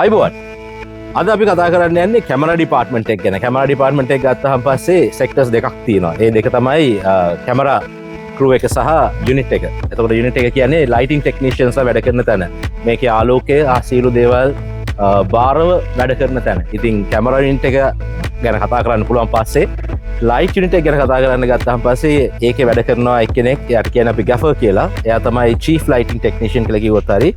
අයිබෝන් අද අපි කතා කරන්න යන්නේ කැමරා ඩිපාර්ට්මන්ට් එක ගැන. කැමරා ඩිපාර්ට්මන්ට් එක ගත්තහම පස්සේ සෙක්ටර්ස් දෙකක් තියෙනවා. ඒ දෙක තමයි කැමරා ක්‍රූ එක සහ යුනිට් එක. එතකොට යුනිට් එක කියන්නේ ලයිටිං ටෙක්නීෂියන්ස්ලා වැඩ කරන තැන. මේකේ ආලෝකය ආසීලු දේවල් බාරව වැඩ කරන තැන. ඉතින් කැමරා යුනිට් එක ගැන කතා කරන්න පුළුවන් පස්සේ ලයිට් යුනිට් එක ගැන කතා කරන්න ගත්තාම පස්සේ ඒකේ වැඩ කරනවා එක්කෙනෙක්. එයාට කියන අපි ගැෆර් කියලා. එයා තමයි චීෆ් ලයිටිං ටෙක්නීෂියන් කියලා කිව්වොත් හරි.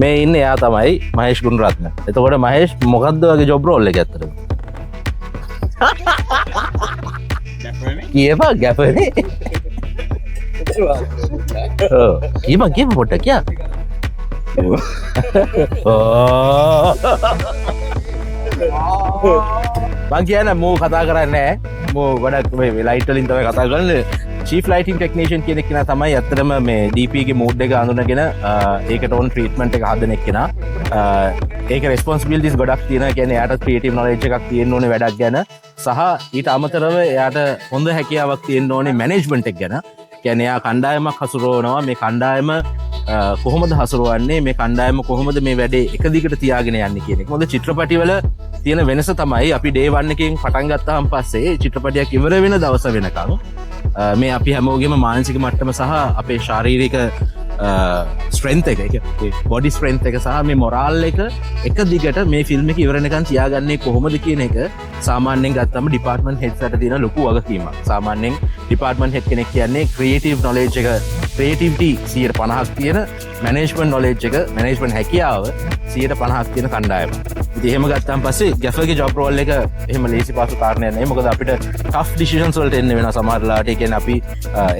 මේ ඉන්නේ එයා තමයි මහේෂ් ගුණරත්න. එතකොට මහේෂ් මොකද්ද වගේ ජොබ් රෝල් එක ඇත්තටම? කියපා ගැෆර්නේ. කියපන් පොට්ටක් යා. මං කියන මෝ කතා කරන්නේ මෝ ගොඩක් මේ ලයිට් වලින් තමයි කතා කරන්නේ. චීෆ් ලයිටිං ටෙක්නීෂියන් කියන කෙනා තමයි ඇත්තටම මේ DP ගේ මූඩ් එක අඳුනගෙන ඒකට ඕන ට්‍රීට්මන්ට් එක හදන එක්කෙනා. ඒක රෙස්පොන්සිබිලිටිස් ගොඩක් තියෙනවා. කියන්නේ එයාට ක්‍රියේටිව් නොලෙජ් එකක් තියෙන්න ඕනේ වැඩක් ගැන. සහ ඊට අමතරව එයාට හොඳ හැකියාවක් තියෙන්න ඕනේ මැනේජ්මන්ට් එක ගැන. කියන්නේ එයා කණ්ඩායමක් හසුරවනවා. මේ කණ්ඩායම කොහොමද හසුරුවන්නේ, මේ කණ්ඩායම කොහොමද මේ වැඩේ එක දිගට තියාගෙන යන්නේ කියන එක. මොකද චිත්‍රපටිවල තියෙන වෙනස තමයි අපි ඩේ 1 එකෙන් පටන් ගත්තාම පස්සේ චිත්‍රපටයක් ඉවර වෙන දවස වෙනකන් මේ අපි හැමෝගෙම මානසික මට්ටම සහ අපේ ශාරීරික ස්ට්‍රෙන්ත් එක බොඩි ස්ට්‍රෙන්ත් එක සහ මේ මොරාල් එක දිගට මේ ෆිල්ම් එක ඉවරනකන් තියාගන්නේ කොහොමද කියන එක සාමාන්‍යයෙන් ගත්තම ඩිපාර්ට්මන්ට් හෙඩ්ස්ලට තියෙන ලොකු වගකීමක්. සාමාන්‍යයෙන් ඩිපාර්ට්මන්ට් හෙඩ් කෙනෙක් කියන්නේ ක්‍රියේටිව් නොලෙජ් එක ක්‍රියේටිවිටි 150ක් තියෙන, මැනේජ්මන්ට් නොලෙජ් එක මැනේජ්මන්ට් හැකියාව 150ක් තියෙන කණ්ඩායම. ඉතින් එහෙම ගත්තාම පස්සේ ගැෆර්ගේ ජොබ් රෝල් එක එහෙම ලේසි පාසු කාරණයක් නෙවෙයි. මොකද අපිට ටෆ් ඩිසිෂන්ස් වලට එන්න වෙනවා සමහර ලාට. ඒ කියන්නේ අපි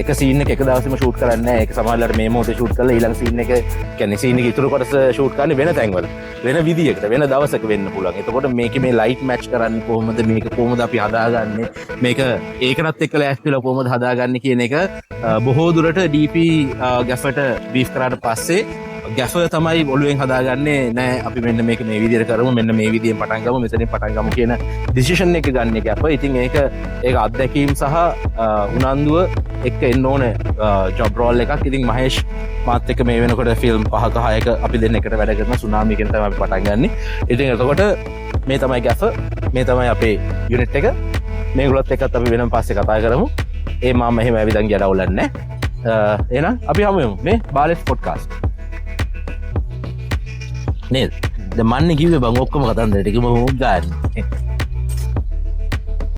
එක සීන් එක දවසෙම ෂූට් කරන්නේ නැහැ. ඒක සමහර ලාට මේ මොහොතේ ෂූට් කරලා ඊළඟ සීන් එක කියන්නේ සීන් එක ඉතුරු කොටස ෂූට් කරන්නේ වෙන තැන්වල. වෙන විදියකට වෙන දවසක වෙන්න පුළුවන්. එතකොට මේකේ මේ ලයිට් මැච් කරන්නේ කොහොමද, මේක කොහොමද අපි හදාගන්නේ, මේක ඒකටත් එක්ක ලෑස්ති වෙලා කොහොමද හදාගන්නේ කියන එක බොහෝ දුරට DP ගැෆර්ට බීෆ් කරාට පස්සේ ගැෆර් තමයි ඔළුවෙන් හදාගන්නේ. නෑ අපි මෙන්න මේක මේ විදිහට කරමු, මෙන්න මේ විදිහෙන් පටන් ගමු, මෙතනින් පටන් ගමු කියන ඩිසිෂන් එක ගන්න ගැෆර්. ඉතින් ඒක අත්දැකීම් සහ උනන්දුව එක්ක එන්න ඕනේ ජොබ් රෝල් එකක්. ඉතින් මහේෂ් මාත් එක්ක මේ වෙනකොට ෆිල්ම් 5ක 6ක අපි දෙන්න එකට වැඩ කරන සුනාමි කියන තමයි අපි පටන් ගන්නෙ. ඉතින් එතකොට මේ තමයි ගැෆර්, මේ තමයි අපේ යුනිට් එක. මේගොල්ලොත් එක්කත් අපි වෙනම පස්සේ කතා කරමු. ඒ මම එහෙම ඇවිදන් ගිය දවල්ක් නෑ. එහෙනම් අපි හමු වෙමු මේ බාලෙට් පොඩ්කාස්ට්. නේද? මන්නේ කිව්වේ බං ඔක්කොම කතන්දර ටිකම ගන්න.